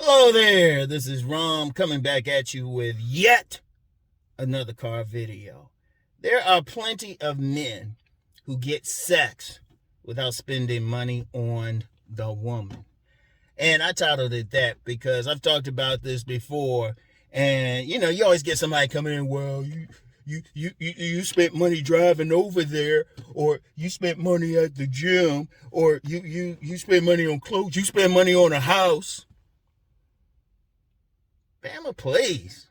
Hello there, this is Rom coming back at you with yet another car video. There are plenty of men who get sex without spending money on the woman. And I titled it that because I've talked about this before, and you always get somebody coming in, well, you spent money driving over there, or you spent money at the gym, or you spent money on clothes, you spent money on a house. Bama, please.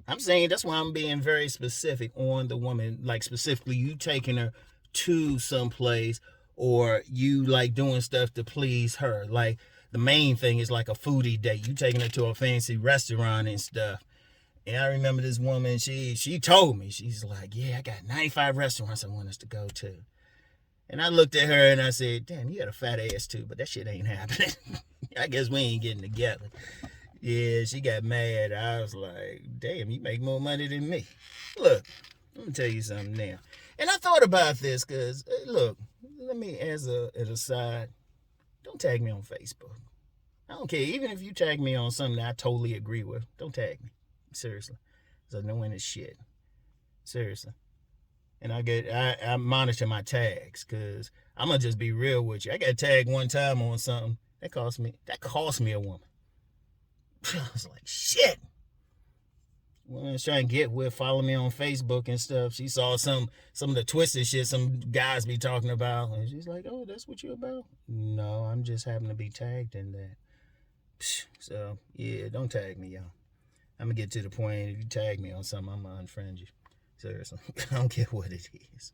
I'm saying that's why I'm being very specific on the woman, like specifically you taking her to someplace or you like doing stuff to please her. Like the main thing is like a foodie date. You taking her to a fancy restaurant and stuff. And I remember this woman, she told me, she's like, yeah, I got 95 restaurants I want us to go to. And I looked at her and I said, damn, you got a fat ass too, but that shit ain't happening. I guess we ain't getting together. Yeah, she got mad. I was like, damn, you make more money than me. Look, let me tell you something now. And I thought about this because, look, let me, as an aside, don't tag me on Facebook. I don't care. Even if you tag me on something that I totally agree with, don't tag me. Seriously. Because I know when it's shit. Seriously. And I monitor my tags because I'm going to just be real with you. I got tagged one time on something. That cost me a woman. I was like, shit. When I was trying to get with, follow me on Facebook and stuff, she saw some of the twisted shit some guys be talking about. And she's like, oh, that's what you about? No, I'm just happen to be tagged in that. So, yeah, don't tag me, y'all. I'm going to get to the point, if you tag me on something, I'm going to unfriend you. Seriously. I don't care what it is.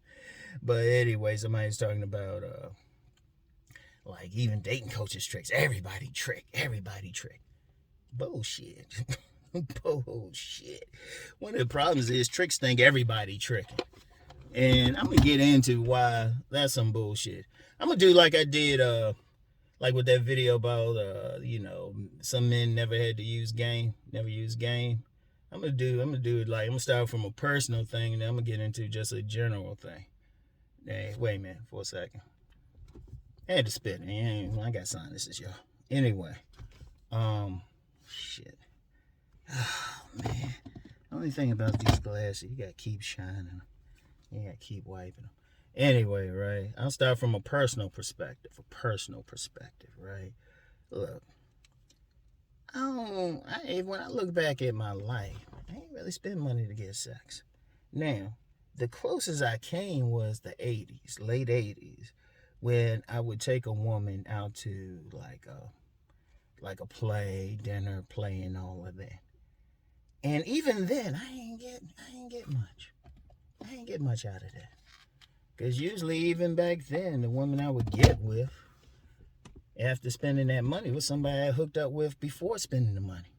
But anyway, somebody's talking about, like, even dating coaches tricks. Everybody trick. Bullshit. Bullshit. One of the problems is tricks think everybody tricking. And I'm going to get into why that's some bullshit. I'm going to do like I did, like with that video about, some men never had to use game, never use game. I'm going to do it like, I'm going to start from a personal thing, and then I'm going to get into just a general thing. Hey, wait a minute for a second. I had to spit it. I got sinuses, y'all. Anyway, shit. Oh, man. The only thing about these glasses, you gotta keep shining them. You gotta keep wiping them. Anyway, right? I'll start from a personal perspective. Right? Look, when I look back at my life, I ain't really spent money to get sex. Now, the closest I came was the 80s, late 80s, when I would take a woman out to like a play, dinner, play, and all of that. And even then, I ain't get much. I ain't get much out of that. Because usually, even back then, the woman I would get with, after spending that money, was somebody I hooked up with before spending the money.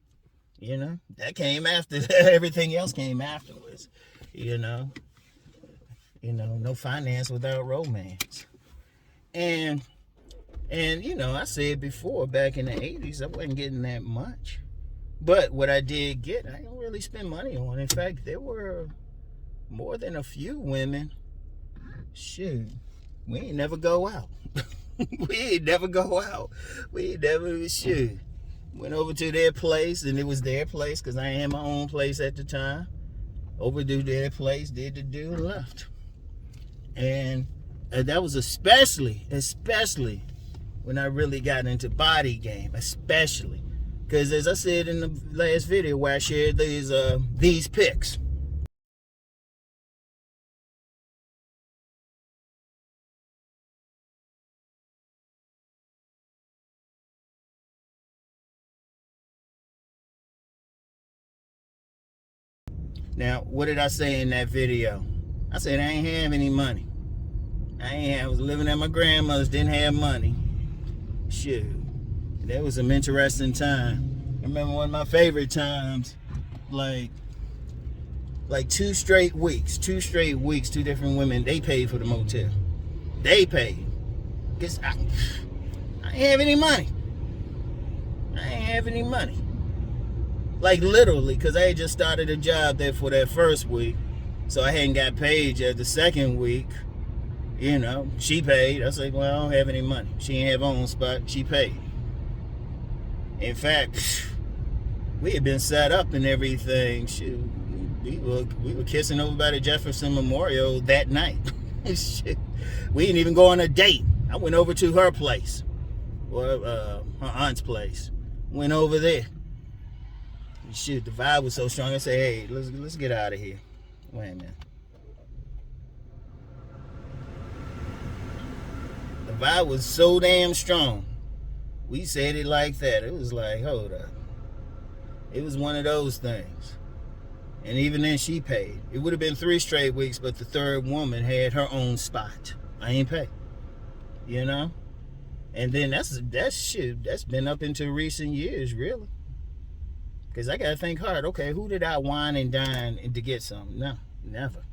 That came after, everything else came afterwards. No finance without romance. And I said before, back in the 80s, I wasn't getting that much. But what I did get, I didn't really spend money on. In fact, there were more than a few women. Shoot, we ain't never go out. Shoot. Went over to their place, and it was their place, because I had my own place at the time. Over to their place, did the do, and left. And that was especially when I really got into body game, especially. Because as I said in the last video where I shared these pics. Now, what did I say in that video? I said I ain't have any money. I was living at my grandmother's, didn't have money. Shoot. That was some interesting time. I remember one of my favorite times, like 2 straight weeks, 2 different women, they paid for the motel. They paid. Because I ain't have any money. Like literally, because I had just started a job there for that first week. So I hadn't got paid yet the second week. She paid. I said, well, I don't have any money. She didn't have her own spot. She paid. In fact, We had been set up and everything. Shit, we were kissing over by the Jefferson Memorial that night. Shit. We didn't even go on a date. I went over to her place, or her aunt's place. Went over there. Shit, the vibe was so strong. I said, "Hey, let's get out of here." Wait a minute. The vibe was so damn strong. We said it like that. It was like, hold up. It was one of those things. And even then, she paid. It would have been 3 straight weeks, but the third woman had her own spot. I ain't pay. You know? And then that's shit. That's been up into recent years, really. Because I got to think hard. Okay, who did I wine and dine to get something? No, never.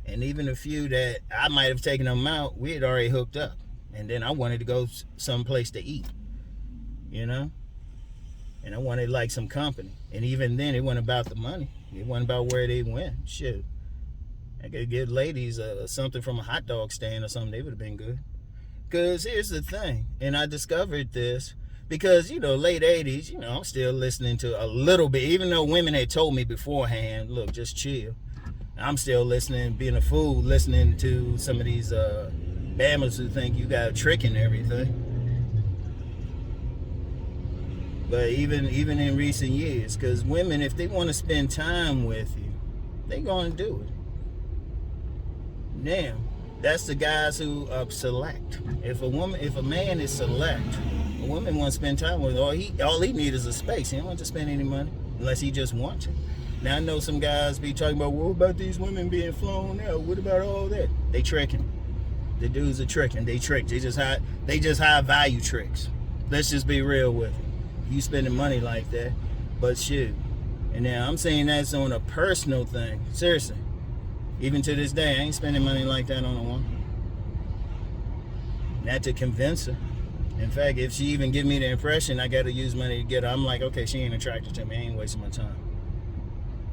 And even a few that I might have taken them out, we had already hooked up. And then I wanted to go someplace to eat. You know? And I wanted like some company. And even then, it wasn't about the money. It wasn't about where they went. Shit. I could give ladies something from a hot dog stand or something. They would have been good. Because here's the thing. And I discovered this. Because, late 80s, I'm still listening to a little bit. Even though women had told me beforehand, look, just chill. I'm still listening, being a fool, listening to some of these Bammers who think you got a trick and everything. But even in recent years, because women, if they want to spend time with you, they going to do it. Now, that's the guys who select. If a man is select, a woman wants to spend time with him. All he needs is a space. He don't want to spend any money unless he just wants it. Now I know some guys be talking about, what about these women being flown out? What about all that? They tricking. The dudes are tricking. They trick. They just high value tricks. Let's just be real with it. You spending money like that, but shoot. And now I'm saying that's on a personal thing. Seriously. Even to this day, I ain't spending money like that on a woman. Not to convince her. In fact, if she even give me the impression I gotta use money to get her, I'm like, okay, she ain't attracted to me. I ain't wasting my time.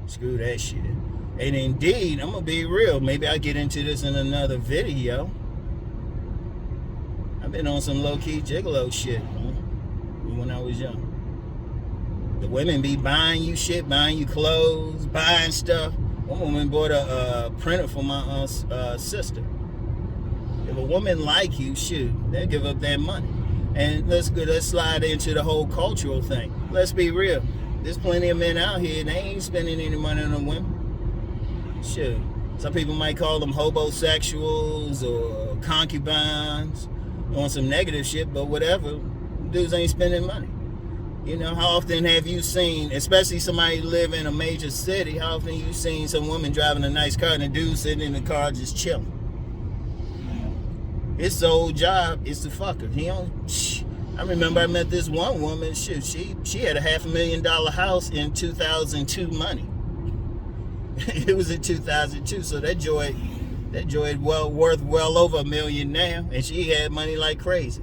Screw that shit. And indeed, I'm gonna be real. Maybe I'll get into this in another video. I've been on some low-key gigolo shit, when I was young. The women be buying you shit, buying you clothes, buying stuff. One woman bought a printer for my sister. If a woman like you, shoot, they'll give up that money. And let's slide into the whole cultural thing. Let's be real. There's plenty of men out here, they ain't spending any money on the women. Shoot. Some people might call them hobosexuals or concubines on some negative shit, but whatever. Dudes ain't spending money. How often have you seen, especially somebody who live in a major city, how often have you seen some woman driving a nice car and a dude sitting in the car just chilling? His sole job is to fuck her. I remember I met this one woman, shit, she had a $500,000 house in 2002 money. It was in 2002, so that joy worth well over $1 million now, and she had money like crazy.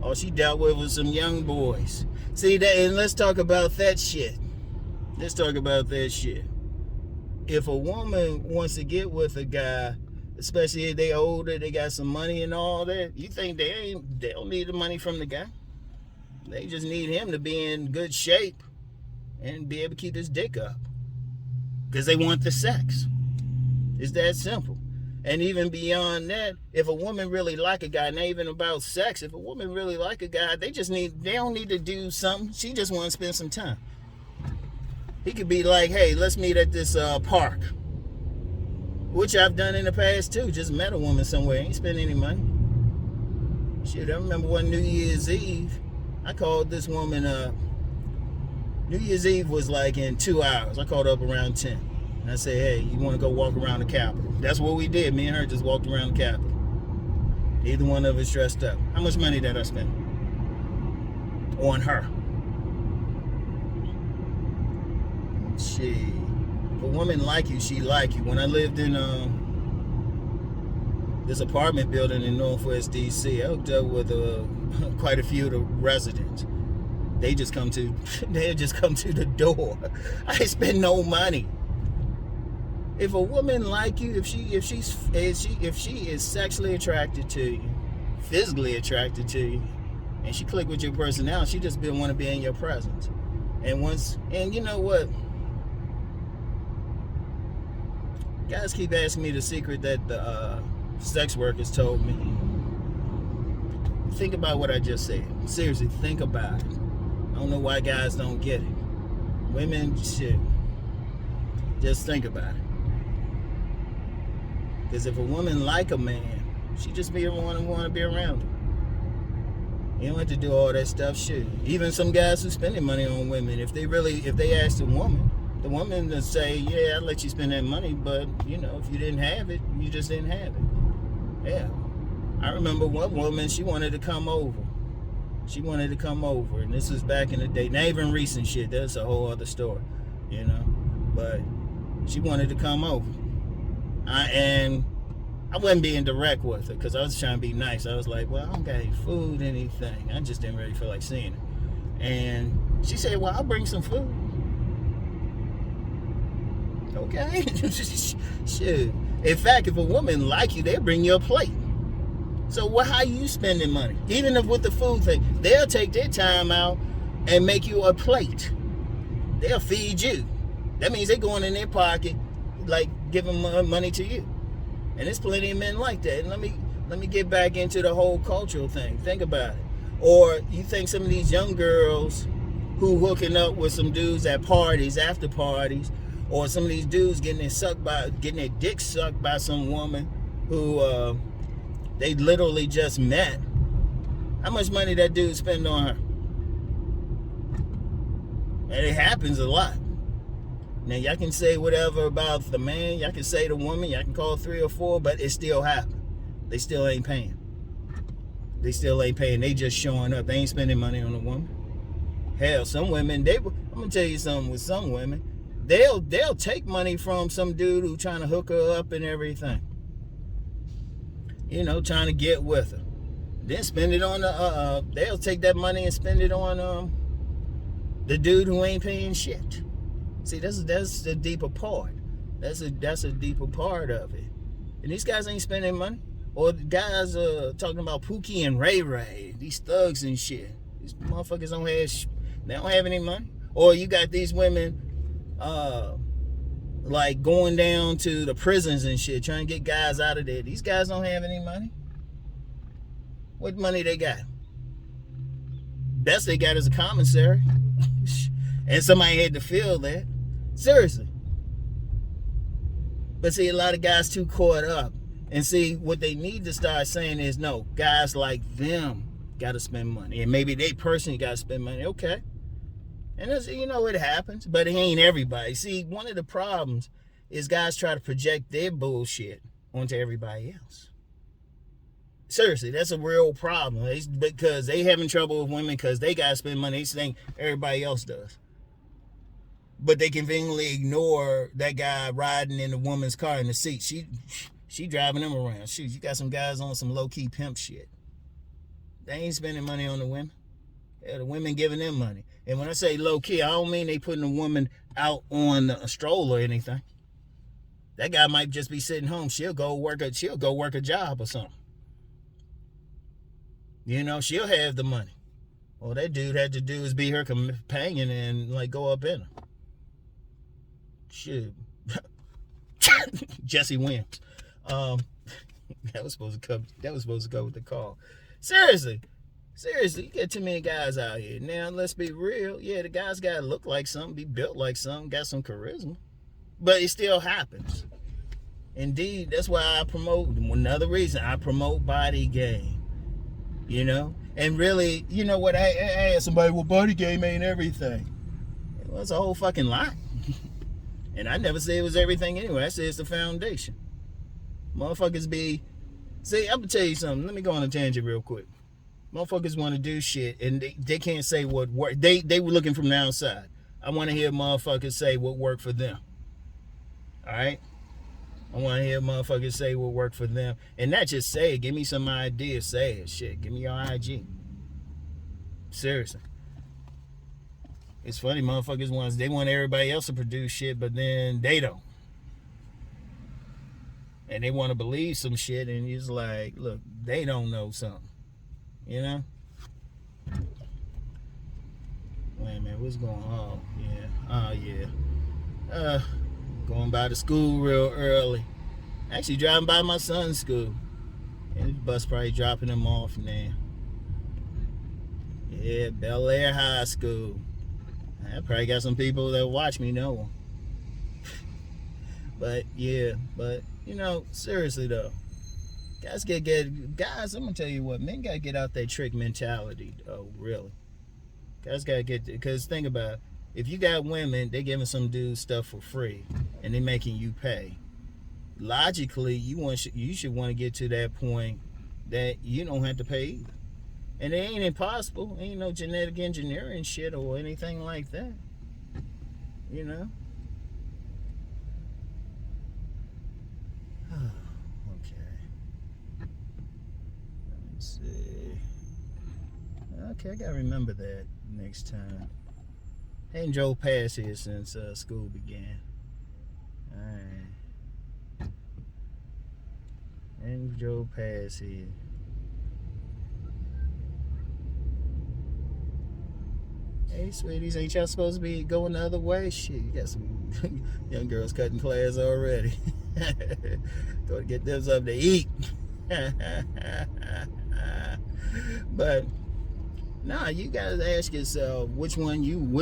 All she dealt with was some young boys. See that, and let's talk about that shit. If a woman wants to get with a guy, especially if they older, they got some money and all that, you think they don't need the money from the guy? They just need him to be in good shape and be able to keep his dick up. Because they want the sex. It's that simple. And even beyond that, if a woman really like a guy, not even about sex, if a woman really like a guy, they don't need to do something. She just want to spend some time. He could be like, hey, let's meet at this park. Which I've done in the past too. Just met a woman somewhere. Ain't spend any money. Shit, I remember one New Year's Eve, I called this woman up. New Year's Eve was like in 2 hours. I called up around 10. And I said, hey, you want to go walk around the Capitol? That's what we did. Me and her just walked around the Capitol. Neither one of us dressed up. How much money did I spend on her? Shit. If a woman like you, she like you. When I lived in this apartment building in Northwest DC, I hooked up with quite a few of the residents. They just come to the door. I spend no money. If a woman like you, if she is sexually attracted to you, physically attracted to you, and she click with your personality, she just want to be in your presence. And you know what? Guys keep asking me the secret that the sex workers told me. Think about what I just said. Seriously, think about it. I don't know why guys don't get it. Women, shit. Just think about it. Because if a woman like a man, she just want to be around him. You don't have to do all that stuff. Shit. Even some guys who spending money on women, if they ask the woman will say, yeah, I'll let you spend that money, but if you didn't have it, you just didn't have it. Yeah. I remember one woman, she wanted to come over. And this was back in the day. Not even recent shit. That's a whole other story, But she wanted to come over. And I wasn't being direct with her because I was trying to be nice. I was like, well, I don't got any food, anything. I just didn't really feel like seeing her. And she said, well, I'll bring some food. Okay. Shit. In fact, if a woman like you, they'll bring you a plate. So how you spending money? Even if with the food thing, they'll take their time out and make you a plate. They'll feed you. That means they're going in their pocket, like giving money to you. And there's plenty of men like that. And let me get back into the whole cultural thing. Think about it. Or you think some of these young girls who hooking up with some dudes at parties, after parties, or some of these dudes getting their dick sucked by some woman who they literally just met. How much money that dude spend on her? And it happens a lot. Now, y'all can say whatever about the man. Y'all can say the woman. Y'all can call 3 or 4, but it still happens. They still ain't paying. They just showing up. They ain't spending money on the woman. Hell, some women, I'm going to tell you something with some women. They'll take money from some dude who trying to hook her up and everything. Trying to get with her. Then spend it on they'll take that money and spend it on the dude who ain't paying shit. See, that's the deeper part. That's a deeper part of it. And these guys ain't spending money. Or the guys talking about Pookie and Ray Ray, these thugs and shit. These motherfuckers they don't have any money. Or you got these women like going down to the prisons and shit, trying to get guys out of there. These guys don't have any money. What money they got? Best they got is a commissary. And somebody had to fill that. Seriously. But see, a lot of guys too caught up. And see, what they need to start saying is, no, guys like them got to spend money. And maybe they personally got to spend money. Okay. And it happens, but it ain't everybody. See, one of the problems is guys try to project their bullshit onto everybody else. Seriously, that's a real problem. Because they having trouble with women because they got to spend money. They think everybody else does. But they conveniently ignore that guy riding in the woman's car in the seat. She driving them around. Shoot, you got some guys on some low-key pimp shit. They ain't spending money on the women. Yeah, the women giving them money. And when I say low-key, I don't mean they putting a woman out on a stroll or anything. That guy might just be sitting home. She'll go work a job or something. She'll have the money. All that dude had to do is be her companion and go up in her. Shit. Jesse Williams. That was supposed to go with the call. Seriously, you get too many guys out here. Now, let's be real. Yeah, the guys got to look like something, be built like something, got some charisma. But it still happens. Indeed, that's why I promote, another reason, I promote body game. And really, what I asked somebody, well, body game ain't everything. Well, it's a whole fucking lot. And I never say it was everything anyway. I say it's the foundation. Motherfuckers see, I'm going to tell you something. Let me go on a tangent real quick. Motherfuckers want to do shit, and they can't say what worked. They were looking from the outside. I want to hear motherfuckers say what worked for them. All right? I want to hear motherfuckers say what worked for them. And not just say it. Give me some ideas. Say it. Shit. Give me your IG. Seriously. It's funny, motherfuckers want everybody else to produce shit, but then they don't. And they want to believe some shit, and it's like, look, they don't know something. Wait a minute, what's going on? Oh yeah. Going by the school real early. Actually driving by my son's school. And the bus probably dropping him off now. Yeah, Bel Air High School. I probably got some people that watch me know. But yeah, seriously though. Guys guys, I'm gonna tell you what, men gotta get out that trick mentality. Oh, really? Guys gotta get, because think about it. If you got women, they giving some dudes stuff for free, and they making you pay. Logically, you should want to get to that point that you don't have to pay either. And it ain't impossible. Ain't no genetic engineering shit or anything like that. You know? Okay. Let me see. Okay, I gotta remember that next time. Ain't drove past here since school began. Alright. Ain't drove past here. Hey, sweeties, ain't y'all supposed to be going the other way? Shit, you got some young girls cutting class already. Go to get them something to eat. But nah, you gotta ask yourself which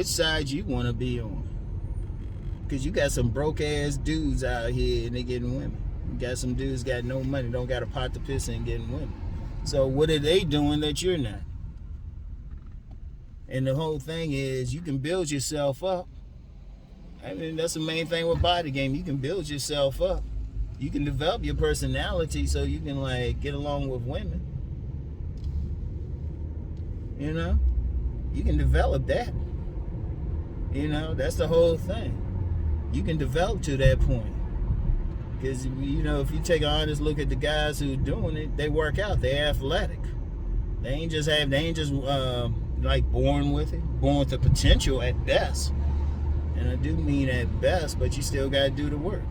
side you want to be on. Because you got some broke ass dudes out here and they getting women. You got some dudes got no money, don't got a pot to piss in, getting women. So what are they doing that you're not? And the whole thing is, you can build yourself up. I mean, that's the main thing with body game. You can build yourself up. You can develop your personality so you can like get along with women. You know, you can develop that. You know, that's the whole thing. You can develop to that point. Because, you know, if you take an honest look at the guys who are doing it, they work out. They're athletic. They ain't just like born with it. Born with the potential at best. And I do mean at best, but you still got to do the work.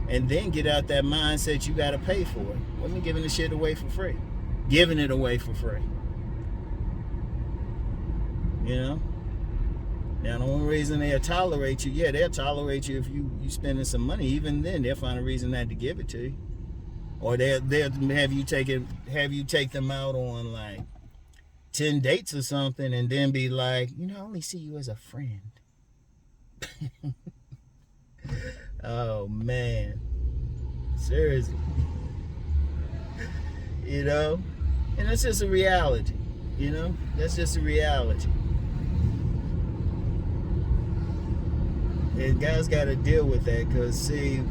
And then get out that mindset you got to pay for it. Women giving the shit away for free. Giving it away for free. You know? Now, the only reason they'll tolerate you, they'll tolerate you if you spending some money. Even then, they'll find a reason not to give it to you. Or they'll have you take them out on like 10 dates or something and then be like, you know, I only see you as a friend. Oh, man. Seriously. You know? And that's just a reality. You know? That's just a reality. And guys got to deal with that because, see,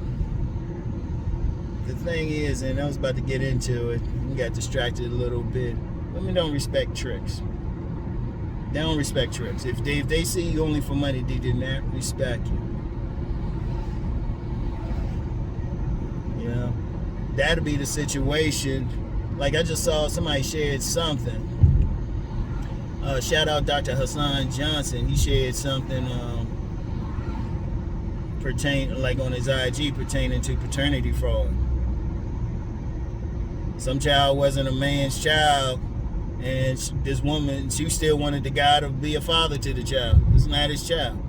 the thing is, and I was about to get into it, we got distracted a little bit. Women don't respect tricks. They don't respect tricks. If they see you only for money, they do not respect you. You know? That'll be the situation. Like I just saw somebody shared something. Shout out Dr. Hassan Johnson. He shared something like on his IG pertaining to paternity fraud. Some child wasn't a man's child, and this woman, she still wanted the guy to be a father to the child. It's not his child.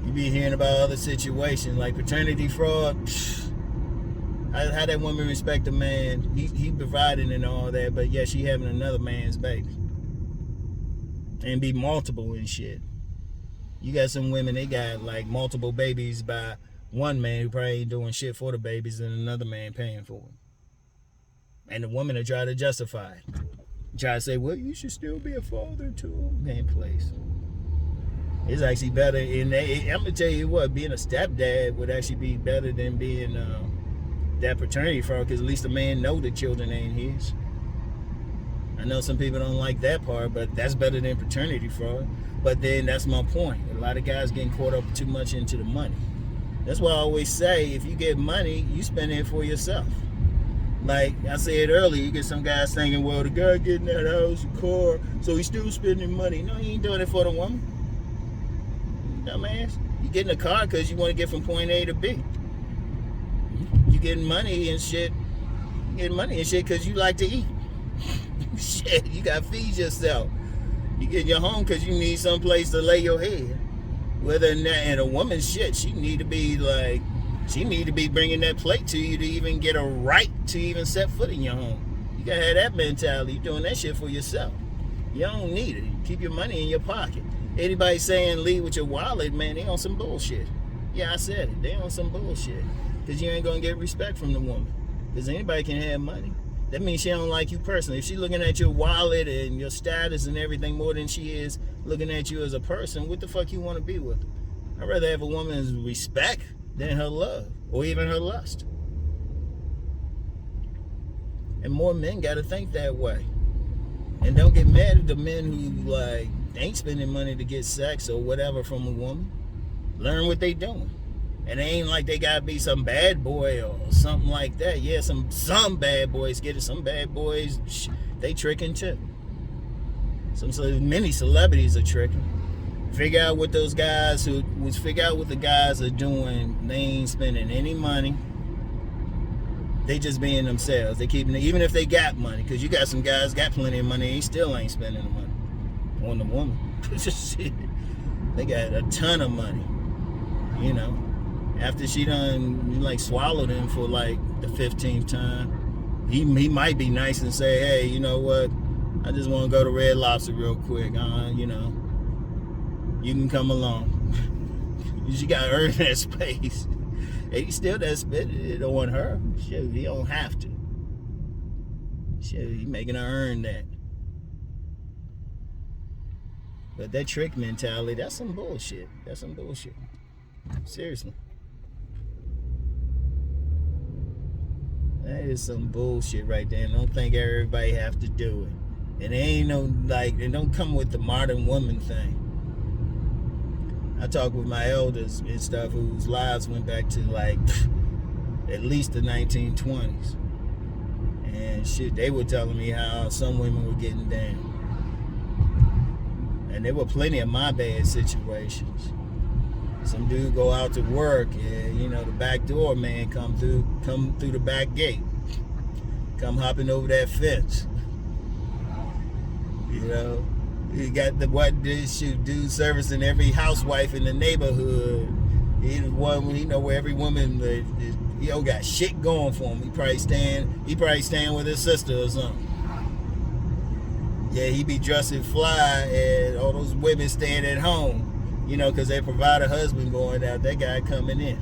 You be hearing about other situations like paternity fraud. How that woman respect a man? He providing and all that, but yeah, she having another man's baby, and be multiple and shit. You got some women, they got like multiple babies by one man who probably ain't doing shit for the babies and another man paying for them. And the woman will try to justify it. Try to say, well, you should still be a father to him. Man, please. It's actually better. I'm going to tell you what, being a stepdad would actually be better than being that paternity fraud, because at least the man know the children ain't his. I know some people don't like that part, but that's better than paternity fraud. But then that's my point. A lot of guys getting caught up too much into the money. That's why I always say, if you get money, you spend it for yourself. Like I said earlier, you get some guys thinking, well, the guy getting that house, a car, so he's still spending money. No, he ain't doing it for the woman. Dumbass. You getting a car because you want to get from point A to B. You getting money and shit. You getting money and shit because you like to eat. Shit, you got to feed yourself. You get your home because you need some place to lay your head. Whether than that, and a woman's shit, she need to be bringing that plate to you to even get a right to even set foot in your home. You gotta have that mentality. You're doing that shit for yourself. You don't need it. Keep your money in your pocket. Anybody saying leave with your wallet, man, they on some bullshit. Yeah, I said it. They on some bullshit. Because you ain't gonna get respect from the woman. Because anybody can have money. That means she don't like you personally. If she's looking at your wallet and your status and everything more than she is looking at you as a person, what the fuck you want to be with? I'd rather have a woman's respect than her love or even her lust. And more men got to think that way. And don't get mad at the men who like ain't spending money to get sex or whatever from a woman. Learn what they doing. And it ain't like they gotta be some bad boy or something like that. Yeah, some bad boys get it. Some bad boys, they tricking too. Many celebrities are tricking. Figure out what those guys figure out what the guys are doing. They ain't spending any money. They just being themselves. They keeping it, even if they got money. Because you got some guys got plenty of money, they still ain't spending the money on the woman. They got a ton of money, you know. After she done like swallowed him for like the 15th time, he might be nice and say, hey, you know what? I just want to go to Red Lobster real quick. You know, you can come along. She got to earn that space. And he still doesn't spend it on her. Shit, he don't have to. Shit, he making her earn that. But that trick mentality, that's some bullshit. That's some bullshit. Seriously. That is some bullshit right there. And don't think everybody have to do it. And it ain't no, like, it don't come with the modern woman thing. I talk with my elders and stuff whose lives went back to, like, at least the 1920s. And shit, they were telling me how some women were getting down. And there were plenty of my bad situations. Some dude go out to work and, you know, the back door man come through the back gate. Come hopping over that fence. You know, you got dude servicing every housewife in the neighborhood. He know where every woman got shit going for him. He probably staying with his sister or something. Yeah, he be dressing fly and all those women staying at home. You know, because they provide a husband going out, that guy coming in.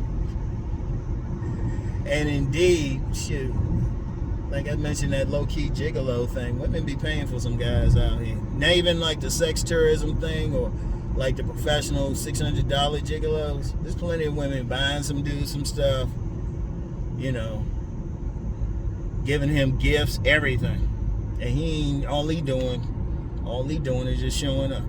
And indeed, shoot, like I mentioned that low-key gigolo thing, women be paying for some guys out here. Not even like the sex tourism thing or like the professional $600 gigolos. There's plenty of women buying some dudes some stuff, you know, giving him gifts, everything. And he ain't all he doing is just showing up.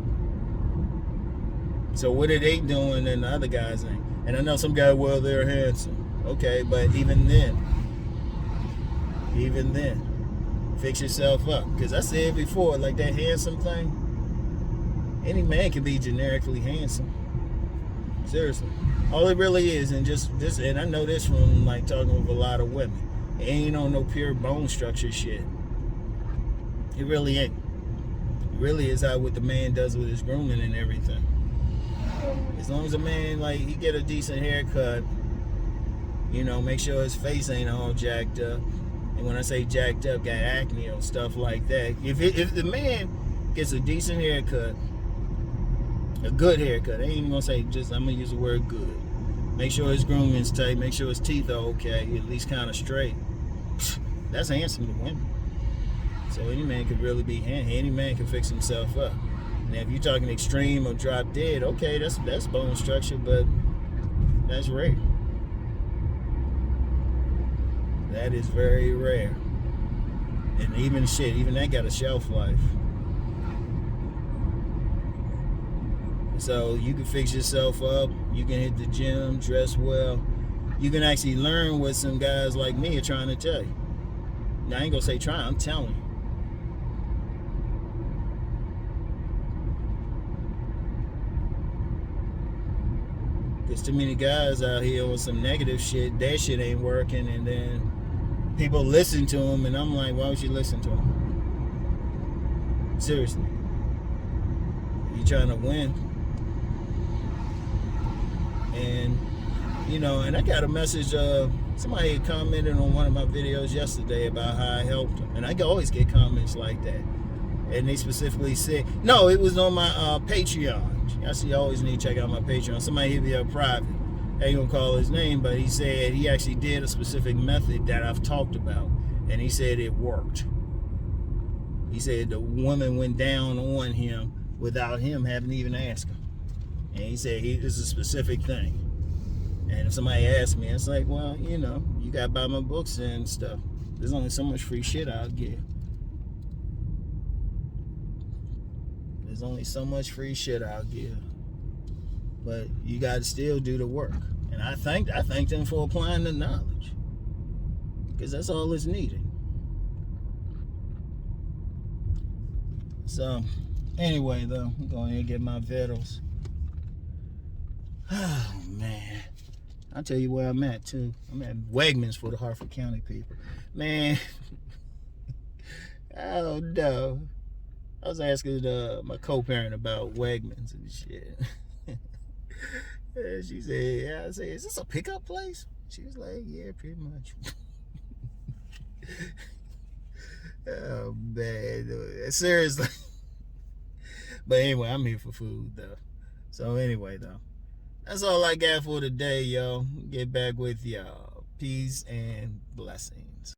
So what are they doing and the other guys ain't? And I know some guys, well, they're handsome. Okay, but even then, fix yourself up. Because I said before, like that handsome thing, any man can be generically handsome. Seriously. All it really is, and just this, and I know this from like talking with a lot of women, it ain't on no pure bone structure shit. It really ain't. It really is how what the man does with his grooming and everything. As long as a man, like, he get a decent haircut, you know, make sure his face ain't all jacked up. And when I say jacked up, got acne or stuff like that. If the man gets a decent haircut, a good haircut, I ain't even gonna say just, I'm gonna use the word good. Make sure his grooming's tight, make sure his teeth are okay, at least kind of straight. That's handsome to women. So any man could really be handsome. Any man can fix himself up. Now, if you're talking extreme or drop dead, okay, that's bone structure, but that's rare. That is very rare. And even that got a shelf life. So you can fix yourself up. You can hit the gym, dress well. You can actually learn what some guys like me are trying to tell you. Now, I ain't gonna say try, I'm telling you. There's too many guys out here with some negative shit. That shit ain't working, and then people listen to them, and I'm like, why would you listen to them? Seriously. trying to win. And, you know, and I got a message, somebody had commented on one of my videos yesterday about how I helped them. And I always get comments like that. And they specifically said, no, it was on my Patreon. I see you always need to check out my Patreon. Somebody hit me up private. I ain't gonna call his name, but he said he actually did a specific method that I've talked about. And he said it worked. He said the woman went down on him without him having to even ask him. And he said it's a specific thing. And if somebody asks me, it's like, well, you know, you gotta buy my books and stuff. There's only so much free shit I'll give. There's only so much free shit I'll give. But you gotta still do the work. And I thank them for applying the knowledge. Because that's all that's needed. So, anyway, though, I'm going to get my vittles. Oh, man. I'll tell you where I'm at, too. I'm at Wegmans for the Harford County people. Man. Oh, no. I was asking my co-parent about Wegmans and shit. And she said, yeah. I said, is this a pickup place? She was like, yeah, pretty much. Oh, man. Seriously. But anyway, I'm here for food, though. So anyway, though. That's all I got for today, y'all. Get back with y'all. Peace and blessings.